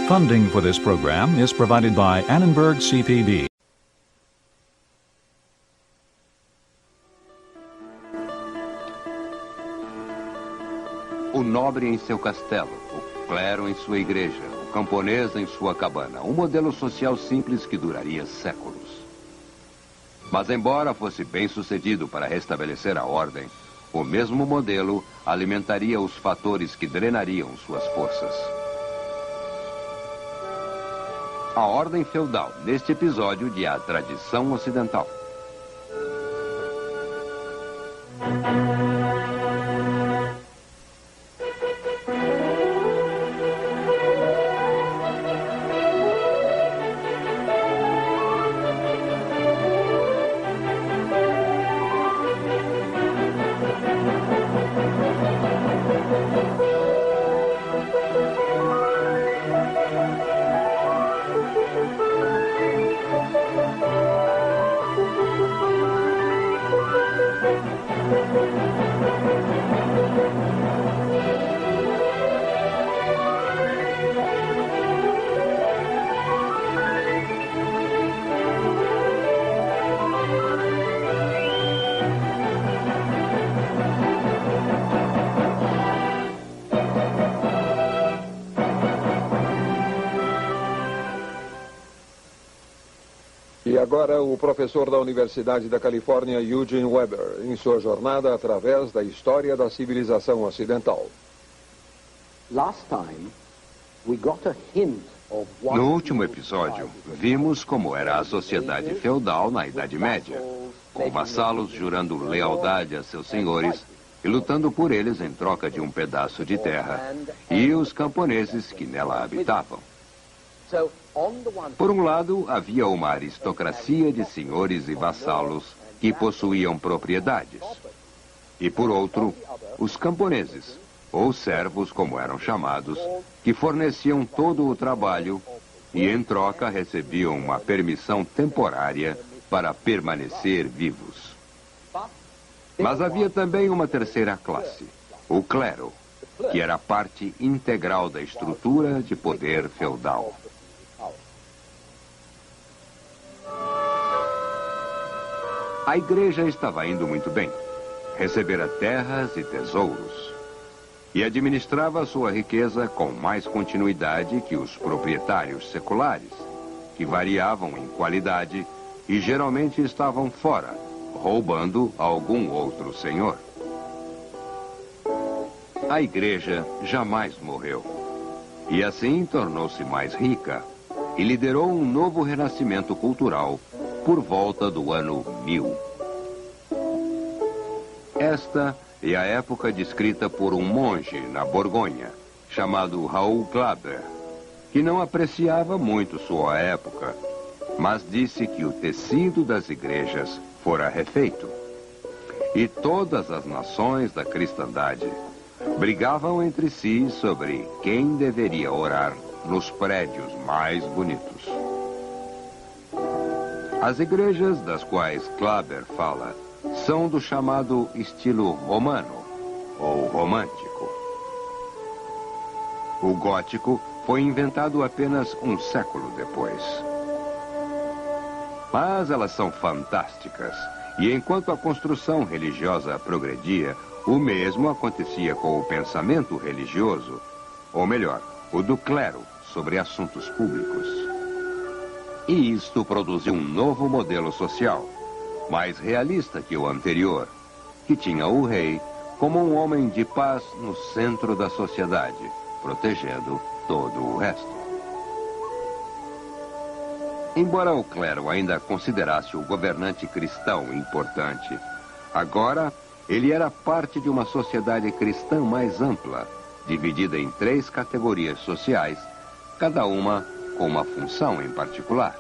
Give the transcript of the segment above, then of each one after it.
Funding for this program is provided by Annenberg CPB. O nobre em seu castelo, o clero em sua igreja, o camponês em sua cabana. Um modelo social simples que duraria séculos. Mas embora fosse bem sucedido para restabelecer a ordem, o mesmo modelo alimentaria os fatores que drenariam suas forças. A ordem feudal, neste episódio de A Tradição Ocidental. E agora o professor da Universidade da Califórnia, Eugene Weber, em sua jornada através da história da civilização ocidental. No último episódio, vimos como era a sociedade feudal na Idade Média, com vassalos jurando lealdade a seus senhores e lutando por eles em troca de um pedaço de terra, e os camponeses que nela habitavam. Por um lado, havia uma aristocracia de senhores e vassalos que possuíam propriedades. E por outro, os camponeses, ou servos como eram chamados, que forneciam todo o trabalho e em troca recebiam uma permissão temporária para permanecer vivos. Mas havia também uma terceira classe, o clero, que era parte integral da estrutura de poder feudal. A igreja estava indo muito bem. Recebera terras e tesouros. E administrava sua riqueza com mais continuidade que os proprietários seculares, que variavam em qualidade e geralmente estavam fora, roubando algum outro senhor. A igreja jamais morreu. E assim tornou-se mais rica e liderou um novo renascimento cultural por volta do ano 1000. Esta é a época descrita por um monge na Borgonha, chamado Raoul Glaber, que não apreciava muito sua época, mas disse que o tecido das igrejas fora refeito. E todas as nações da cristandade brigavam entre si sobre quem deveria orar nos prédios mais bonitos. As igrejas das quais Glaber fala são do chamado estilo romano, ou romântico. O gótico foi inventado apenas um século depois. Mas elas são fantásticas, e enquanto a construção religiosa progredia, o mesmo acontecia com o pensamento religioso, ou melhor, o do clero sobre assuntos públicos. E isto produziu um novo modelo social, mais realista que o anterior, que tinha o rei como um homem de paz no centro da sociedade, protegendo todo o resto. Embora o clero ainda considerasse o governante cristão importante, agora ele era parte de uma sociedade cristã mais ampla, dividida em 3 categorias sociais, cada uma com uma função em particular.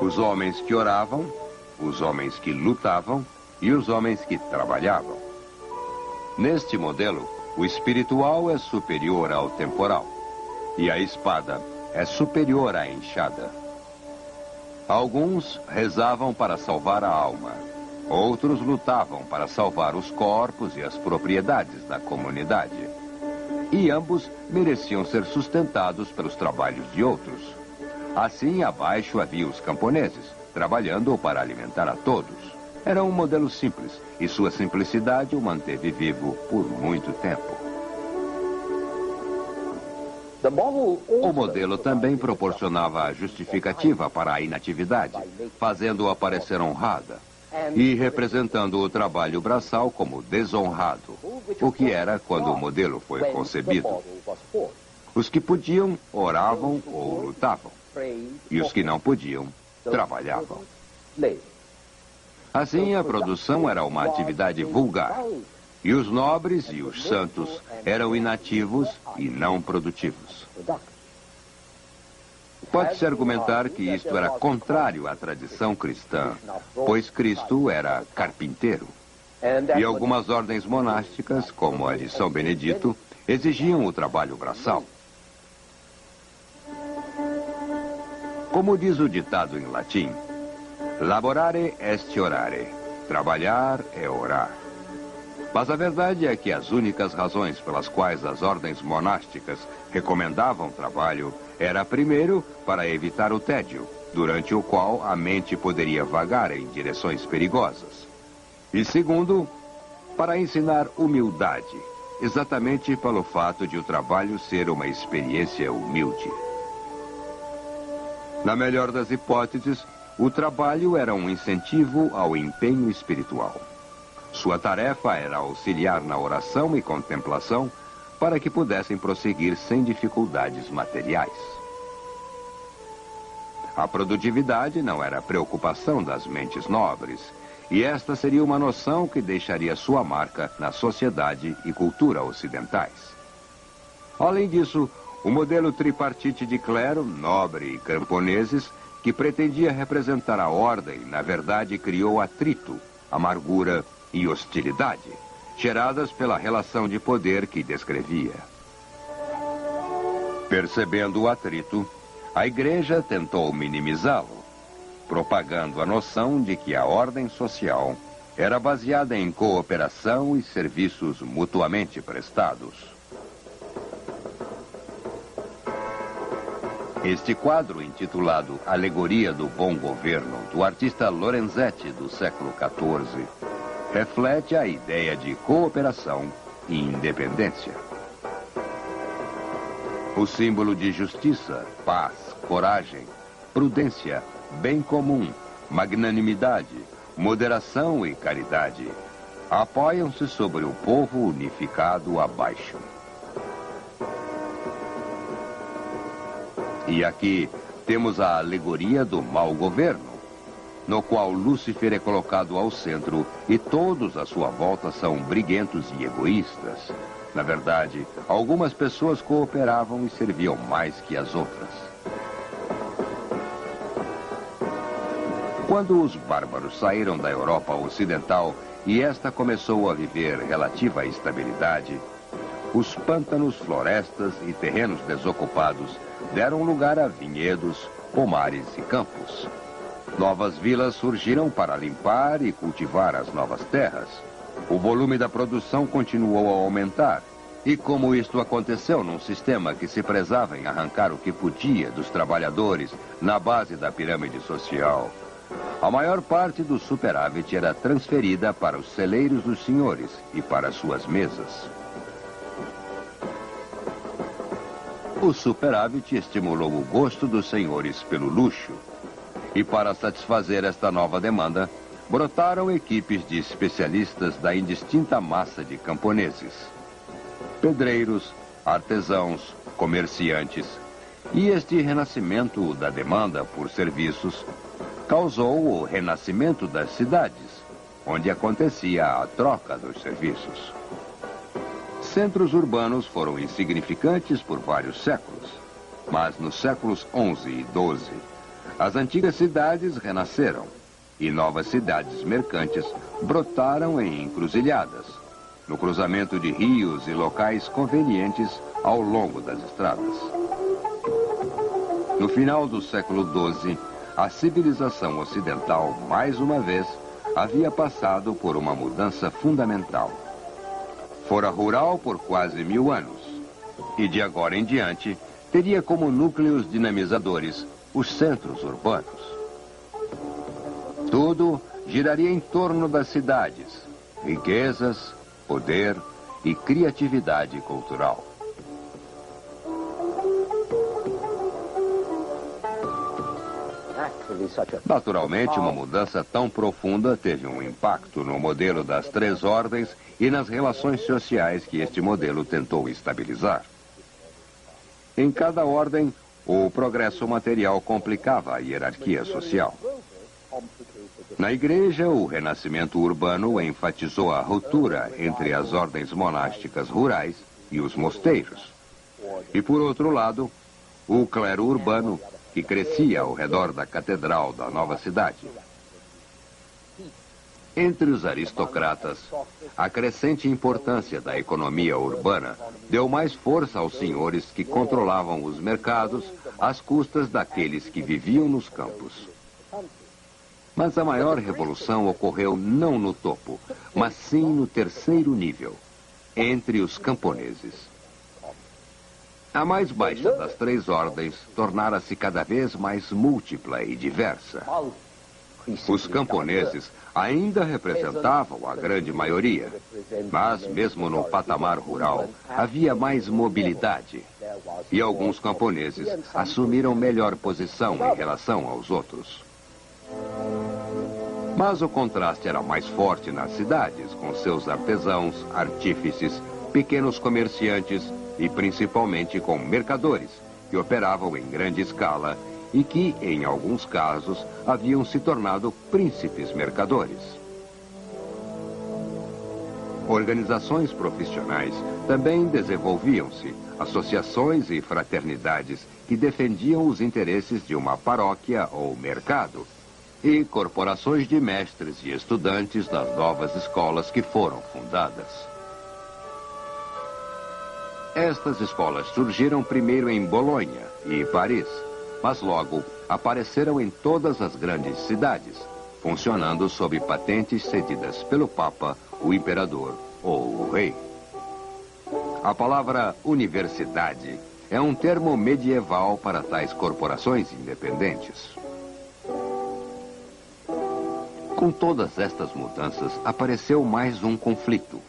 Os homens que oravam, os homens que lutavam e os homens que trabalhavam. Neste modelo, o espiritual é superior ao temporal, e a espada é superior à enxada. Alguns rezavam para salvar a alma. Outros lutavam para salvar os corpos e as propriedades da comunidade. E ambos mereciam ser sustentados pelos trabalhos de outros. Assim, abaixo havia os camponeses, trabalhando para alimentar a todos. Era um modelo simples, e sua simplicidade o manteve vivo por muito tempo. O modelo também proporcionava a justificativa para a inatividade, fazendo-o parecer honrada, e representando o trabalho braçal como desonrado, o que era quando o modelo foi concebido. Os que podiam, oravam ou lutavam, e os que não podiam, trabalhavam. Assim, a produção era uma atividade vulgar, e os nobres e os santos eram inativos e não produtivos. Pode-se argumentar que isto era contrário à tradição cristã, pois Cristo era carpinteiro. E algumas ordens monásticas, como a de São Benedito, exigiam o trabalho braçal. Como diz o ditado em latim, laborare est orare, trabalhar é orar. Mas a verdade é que as únicas razões pelas quais as ordens monásticas recomendavam trabalho era, primeiro, para evitar o tédio, durante o qual a mente poderia vagar em direções perigosas. E segundo, para ensinar humildade, exatamente pelo fato de o trabalho ser uma experiência humilde. Na melhor das hipóteses, o trabalho era um incentivo ao empenho espiritual. Sua tarefa era auxiliar na oração e contemplação para que pudessem prosseguir sem dificuldades materiais. A produtividade não era a preocupação das mentes nobres, e esta seria uma noção que deixaria sua marca na sociedade e cultura ocidentais. Além disso, o modelo tripartite de clero, nobre e camponeses, que pretendia representar a ordem, na verdade criou atrito, amargura e hostilidade, geradas pela relação de poder que descrevia. Percebendo o atrito, a Igreja tentou minimizá-lo, propagando a noção de que a ordem social era baseada em cooperação e serviços mutuamente prestados. Este quadro, intitulado Alegoria do Bom Governo, do artista Lorenzetti do século XIV, reflete a ideia de cooperação e independência. O símbolo de justiça, paz, coragem, prudência, bem comum, magnanimidade, moderação e caridade apoiam-se sobre o povo unificado abaixo. E aqui temos a alegoria do mau governo, no qual Lúcifer é colocado ao centro e todos à sua volta são briguentos e egoístas. Na verdade, algumas pessoas cooperavam e serviam mais que as outras. Quando os bárbaros saíram da Europa Ocidental e esta começou a viver relativa estabilidade, os pântanos, florestas e terrenos desocupados deram lugar a vinhedos, pomares e campos. Novas vilas surgiram para limpar e cultivar as novas terras. O volume da produção continuou a aumentar. E como isto aconteceu num sistema que se prezava em arrancar o que podia dos trabalhadores na base da pirâmide social, a maior parte do superávit era transferida para os celeiros dos senhores e para suas mesas. O superávit estimulou o gosto dos senhores pelo luxo. E para satisfazer esta nova demanda, brotaram equipes de especialistas da indistinta massa de camponeses. Pedreiros, artesãos, comerciantes. E este renascimento da demanda por serviços causou o renascimento das cidades, onde acontecia a troca dos serviços. Centros urbanos foram insignificantes por vários séculos, mas nos séculos XI e XII, as antigas cidades renasceram e novas cidades mercantes brotaram em encruzilhadas, no cruzamento de rios e locais convenientes ao longo das estradas. No final do século XII, a civilização ocidental, mais uma vez, havia passado por uma mudança fundamental. Fora rural por quase 1000 anos. E de agora em diante, teria como núcleos dinamizadores os centros urbanos. Tudo giraria em torno das cidades, riquezas, poder e criatividade cultural. Naturalmente, uma mudança tão profunda teve um impacto no modelo das 3 ordens e nas relações sociais que este modelo tentou estabilizar. Em cada ordem, o progresso material complicava a hierarquia social. Na igreja, o renascimento urbano enfatizou a ruptura entre as ordens monásticas rurais e os mosteiros. E, por outro lado, o clero urbano, que crescia ao redor da catedral da nova cidade. Entre os aristocratas, a crescente importância da economia urbana deu mais força aos senhores que controlavam os mercados às custas daqueles que viviam nos campos. Mas a maior revolução ocorreu não no topo, mas sim no terceiro nível, entre os camponeses. A mais baixa das 3 ordens tornara-se cada vez mais múltipla e diversa. Os camponeses ainda representavam a grande maioria, mas mesmo no patamar rural havia mais mobilidade. E alguns camponeses assumiram melhor posição em relação aos outros. Mas o contraste era mais forte nas cidades, com seus artesãos, artífices, pequenos comerciantes e principalmente com mercadores, que operavam em grande escala e que, em alguns casos, haviam se tornado príncipes mercadores. Organizações profissionais também desenvolviam-se, associações e fraternidades que defendiam os interesses de uma paróquia ou mercado, e corporações de mestres e estudantes das novas escolas que foram fundadas. Estas escolas surgiram primeiro em Bolonha e Paris, mas logo apareceram em todas as grandes cidades, funcionando sob patentes cedidas pelo Papa, o Imperador ou o Rei. A palavra universidade é um termo medieval para tais corporações independentes. Com todas estas mudanças, apareceu mais um conflito.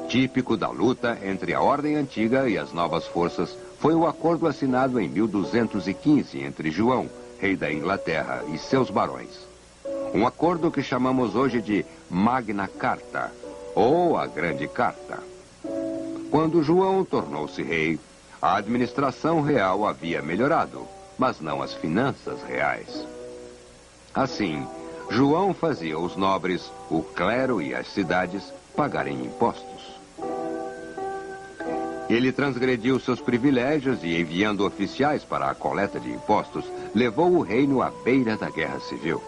Típico da luta entre a ordem antiga e as novas forças, foi o acordo assinado em 1215 entre João, rei da Inglaterra, e seus barões. Um acordo que chamamos hoje de Magna Carta, ou a Grande Carta. Quando João tornou-se rei, a administração real havia melhorado, mas não as finanças reais. Assim, João fazia os nobres, o clero e as cidades pagarem impostos. Ele transgrediu seus privilégios e, enviando oficiais para a coleta de impostos, levou o reino à beira da guerra civil.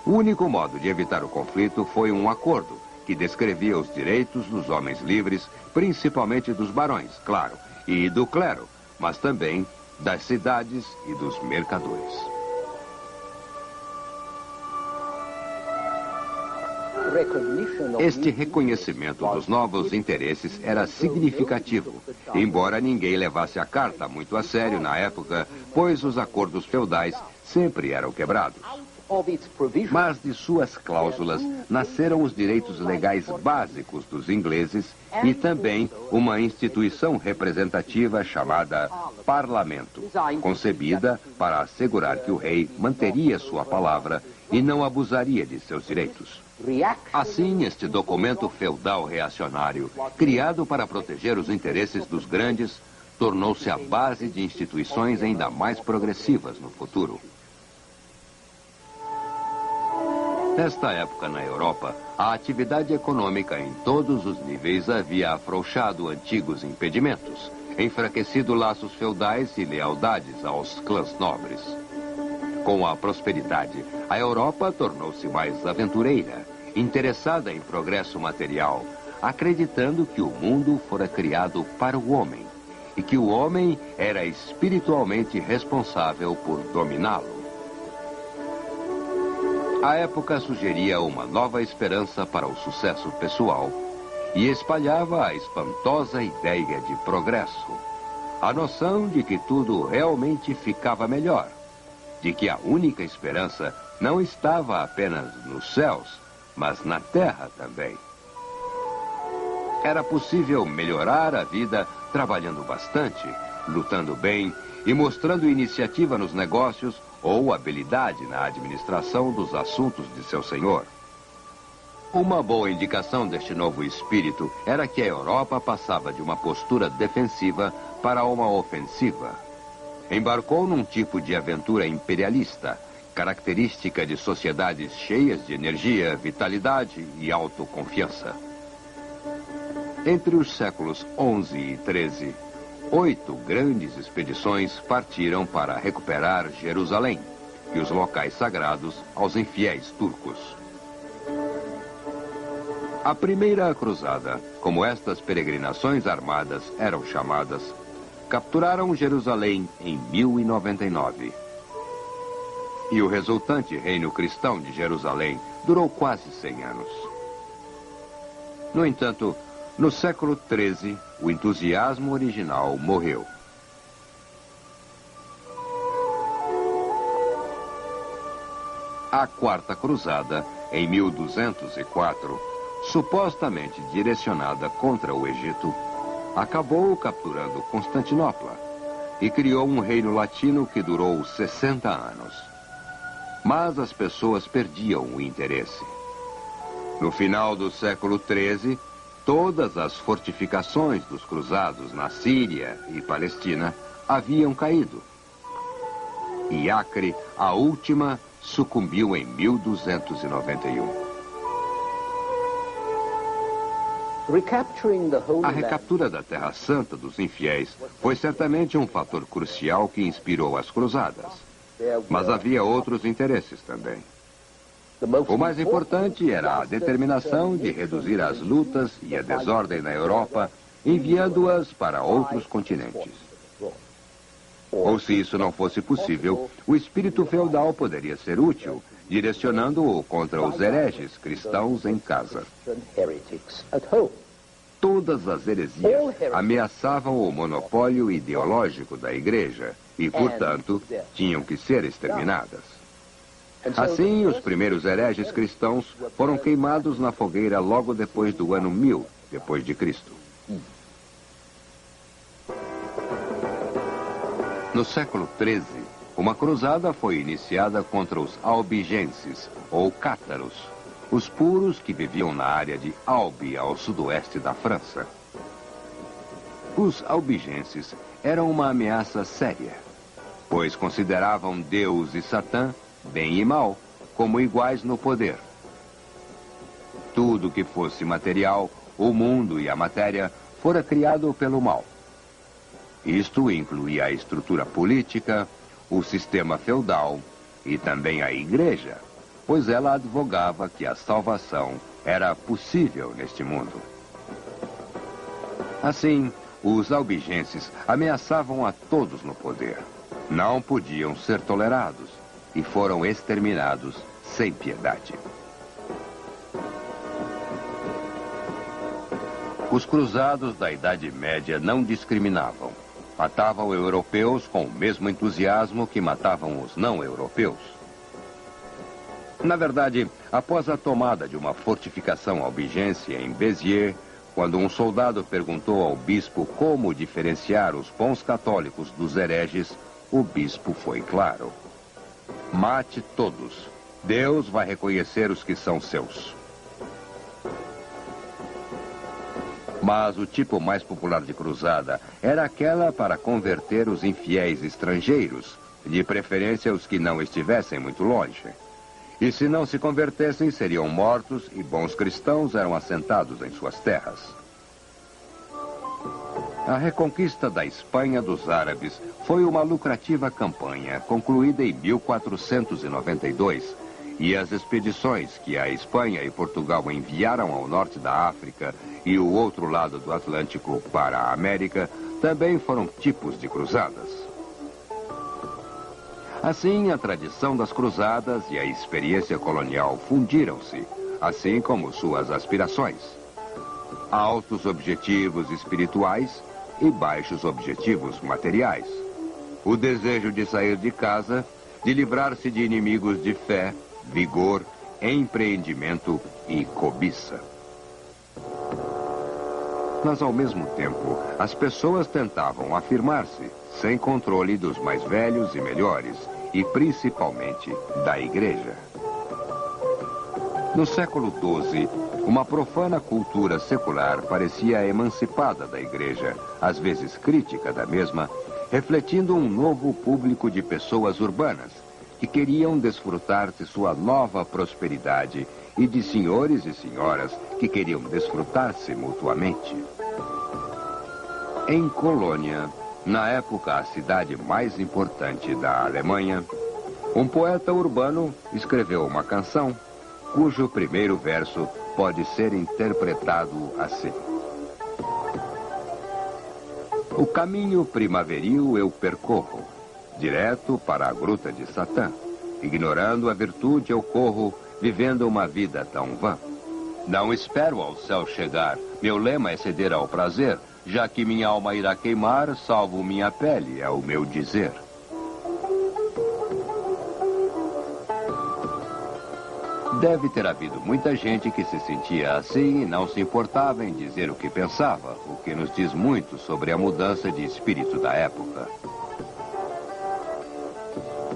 O único modo de evitar o conflito foi um acordo que descrevia os direitos dos homens livres, principalmente dos barões, claro, e do clero, mas também das cidades e dos mercadores. Este reconhecimento dos novos interesses era significativo, embora ninguém levasse a carta muito a sério na época, pois os acordos feudais sempre eram quebrados. Mas de suas cláusulas nasceram os direitos legais básicos dos ingleses e também uma instituição representativa chamada Parlamento, concebida para assegurar que o rei manteria sua palavra e não abusaria de seus direitos. Assim, este documento feudal reacionário, criado para proteger os interesses dos grandes, tornou-se a base de instituições ainda mais progressivas no futuro. Nesta época, na Europa, a atividade econômica em todos os níveis havia afrouxado antigos impedimentos, enfraquecido laços feudais e lealdades aos clãs nobres. Com a prosperidade, a Europa tornou-se mais aventureira, interessada em progresso material, acreditando que o mundo fora criado para o homem e que o homem era espiritualmente responsável por dominá-lo. A época sugeria uma nova esperança para o sucesso pessoal e espalhava a espantosa ideia de progresso. A noção de que tudo realmente ficava melhor, de que a única esperança não estava apenas nos céus, mas na terra também. Era possível melhorar a vida trabalhando bastante, lutando bem e mostrando iniciativa nos negócios ou habilidade na administração dos assuntos de seu senhor. Uma boa indicação deste novo espírito era que a Europa passava de uma postura defensiva para uma ofensiva. Embarcou num tipo de aventura imperialista, característica de sociedades cheias de energia, vitalidade e autoconfiança. Entre os séculos XI e XIII, 8 grandes expedições partiram para recuperar Jerusalém e os locais sagrados aos infiéis turcos. A primeira cruzada, como estas peregrinações armadas eram chamadas, capturaram Jerusalém em 1099. E o resultante reino cristão de Jerusalém durou quase 100 anos. No entanto, no século XIII, o entusiasmo original morreu. A Quarta Cruzada, em 1204, supostamente direcionada contra o Egito, acabou capturando Constantinopla e criou um reino latino que durou 60 anos. Mas as pessoas perdiam o interesse. No final do século XIII, todas as fortificações dos cruzados na Síria e Palestina haviam caído. E Acre, a última, sucumbiu em 1291. A recaptura da Terra Santa dos infiéis foi certamente um fator crucial que inspirou as cruzadas. Mas havia outros interesses também. O mais importante era a determinação de reduzir as lutas e a desordem na Europa, enviando-as para outros continentes. Ou se isso não fosse possível, o espírito feudal poderia ser útil, direcionando-o contra os hereges cristãos em casa. Todas as heresias ameaçavam o monopólio ideológico da igreja e, portanto, tinham que ser exterminadas. Assim, os primeiros hereges cristãos foram queimados na fogueira logo depois do ano 1000 depois de Cristo. No século XIII, uma cruzada foi iniciada contra os albigenses, ou cátaros, os puros que viviam na área de Albi, ao sudoeste da França. Os albigenses eram uma ameaça séria, pois consideravam Deus e Satã, bem e mal, como iguais no poder. Tudo que fosse material, o mundo e a matéria, fora criado pelo mal. Isto incluía a estrutura política, o sistema feudal e também a igreja, pois ela advogava que a salvação era possível neste mundo. Assim, os albigenses ameaçavam a todos no poder. Não podiam ser tolerados e foram exterminados sem piedade. Os cruzados da Idade Média não discriminavam. Matavam europeus com o mesmo entusiasmo que matavam os não-europeus. Na verdade, após a tomada de uma fortificação albigense em Béziers, quando um soldado perguntou ao bispo como diferenciar os bons católicos dos hereges, o bispo foi claro: mate todos. Deus vai reconhecer os que são seus. Mas o tipo mais popular de cruzada era aquela para converter os infiéis estrangeiros, de preferência os que não estivessem muito longe. E se não se convertessem, seriam mortos e bons cristãos eram assentados em suas terras. A reconquista da Espanha dos árabes foi uma lucrativa campanha, concluída em 1492, e as expedições que a Espanha e Portugal enviaram ao norte da África e o outro lado do Atlântico para a América também foram tipos de cruzadas. Assim, a tradição das cruzadas e a experiência colonial fundiram-se, assim como suas aspirações. Altos objetivos espirituais e baixos objetivos materiais. O desejo de sair de casa, de livrar-se de inimigos de fé, vigor, empreendimento e cobiça. Mas, ao mesmo tempo, as pessoas tentavam afirmar-se, sem controle dos mais velhos e melhores, e principalmente da igreja. No século XII, uma profana cultura secular parecia emancipada da igreja, às vezes crítica da mesma, refletindo um novo público de pessoas urbanas, que queriam desfrutar de sua nova prosperidade e de senhores e senhoras que queriam desfrutar-se mutuamente. Em Colônia, na época a cidade mais importante da Alemanha, um poeta urbano escreveu uma canção cujo primeiro verso pode ser interpretado assim. O caminho primaveril eu percorro, direto para a gruta de Satã. Ignorando a virtude eu corro, vivendo uma vida tão vã. Não espero ao céu chegar, meu lema é ceder ao prazer, já que minha alma irá queimar, salvo minha pele, é o meu dizer. Deve ter havido muita gente que se sentia assim e não se importava em dizer o que pensava, o que nos diz muito sobre a mudança de espírito da época.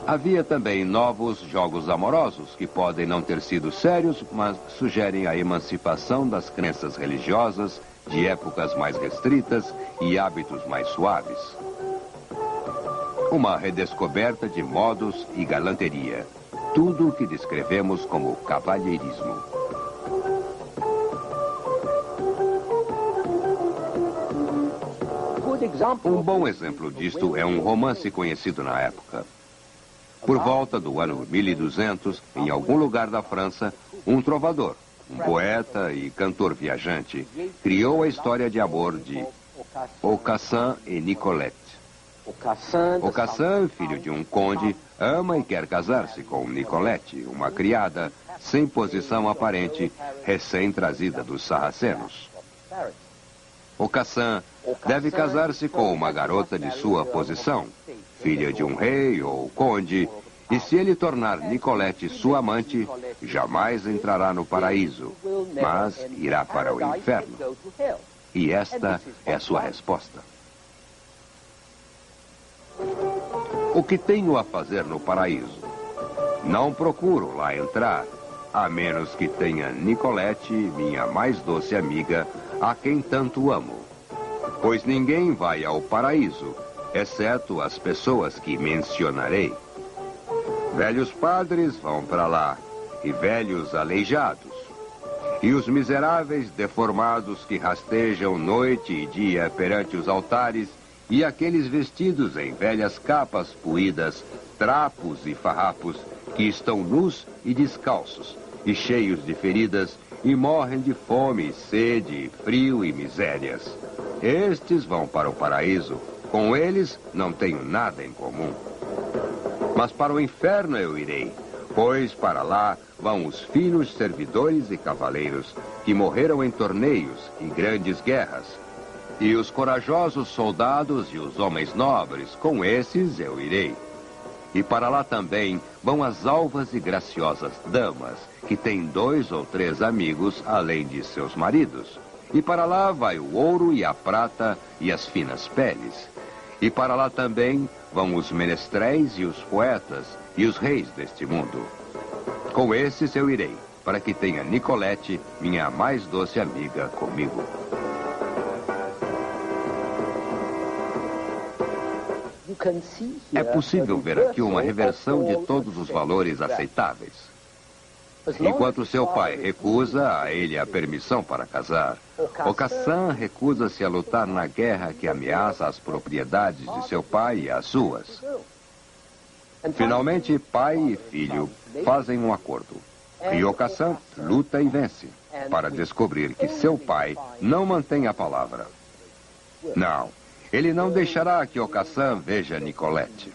Havia também novos jogos amorosos que podem não ter sido sérios, mas sugerem a emancipação das crenças religiosas de épocas mais restritas e hábitos mais suaves. Uma redescoberta de modos e galanteria. Tudo o que descrevemos como cavalheirismo. Um bom exemplo disto é um romance conhecido na época. Por volta do ano 1200, em algum lugar da França, um trovador, um poeta e cantor viajante, criou a história de amor de Aucassin e Nicolette. Aucassin, filho de um conde, ama e quer casar-se com Nicolette, uma criada, sem posição aparente, recém-trazida dos sarracenos. Aucassin deve casar-se com uma garota de sua posição, filha de um rei ou conde, e se ele tornar Nicolette sua amante, jamais entrará no paraíso, mas irá para o inferno. E esta é a sua resposta. O que tenho a fazer no paraíso? Não procuro lá entrar, a menos que tenha Nicolette, minha mais doce amiga, a quem tanto amo. Pois ninguém vai ao paraíso, exceto as pessoas que mencionarei. Velhos padres vão para lá, e velhos aleijados. E os miseráveis deformados que rastejam noite e dia perante os altares, e aqueles vestidos em velhas capas poídas, trapos e farrapos, que estão nus e descalços, e cheios de feridas, e morrem de fome, sede, frio e misérias. Estes vão para o paraíso. Com eles não tenho nada em comum. Mas para o inferno eu irei, pois para lá vão os finos servidores e cavaleiros, que morreram em torneios e grandes guerras. E os corajosos soldados e os homens nobres, com esses eu irei. E para lá também vão as alvas e graciosas damas, que têm 2 ou 3 amigos além de seus maridos. E para lá vai o ouro e a prata e as finas peles. E para lá também vão os menestréis e os poetas e os reis deste mundo. Com esses eu irei, para que tenha Nicolette, minha mais doce amiga, comigo. É possível ver aqui uma reversão de todos os valores aceitáveis. Enquanto seu pai recusa a ele a permissão para casar, Aucassin recusa-se a lutar na guerra que ameaça as propriedades de seu pai e as suas. Finalmente, pai e filho fazem um acordo. E Aucassin luta e vence, para descobrir que seu pai não mantém a palavra. Não, Ele não deixará que Okassan veja Nicolette.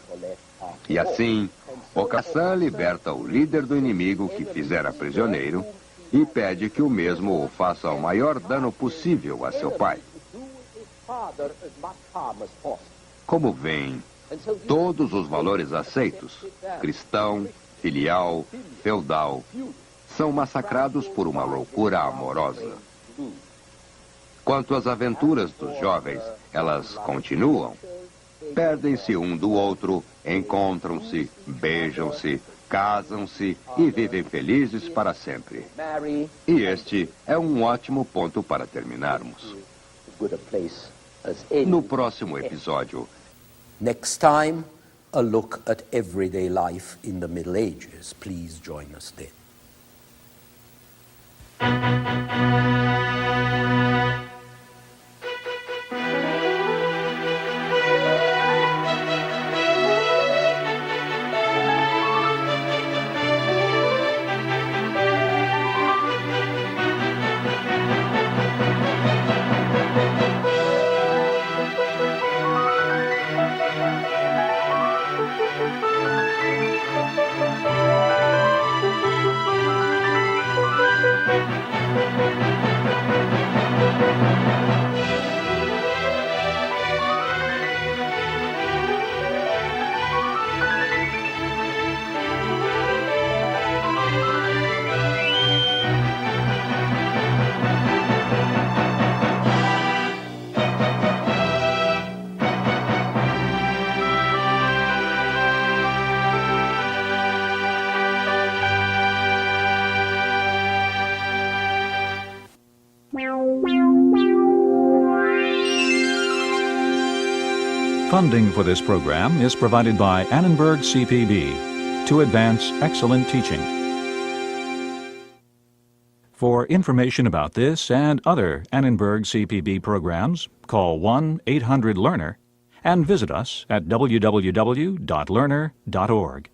E assim, Okassan liberta o líder do inimigo que fizera prisioneiro e pede que o mesmo o faça o maior dano possível a seu pai. Como veem, todos os valores aceitos, cristão, filial, feudal, são massacrados por uma loucura amorosa. Quanto às aventuras dos jovens, elas continuam. Perdem-se um do outro, encontram-se, beijam-se, casam-se e vivem felizes para sempre. E este é um ótimo ponto para terminarmos. No próximo episódio. Next time, a look at everyday life in the Middle Ages. Please join us then. Funding for this program is provided by Annenberg CPB to advance excellent teaching. For information about this and other Annenberg CPB programs, call 1-800-LEARNER and visit us at www.learner.org.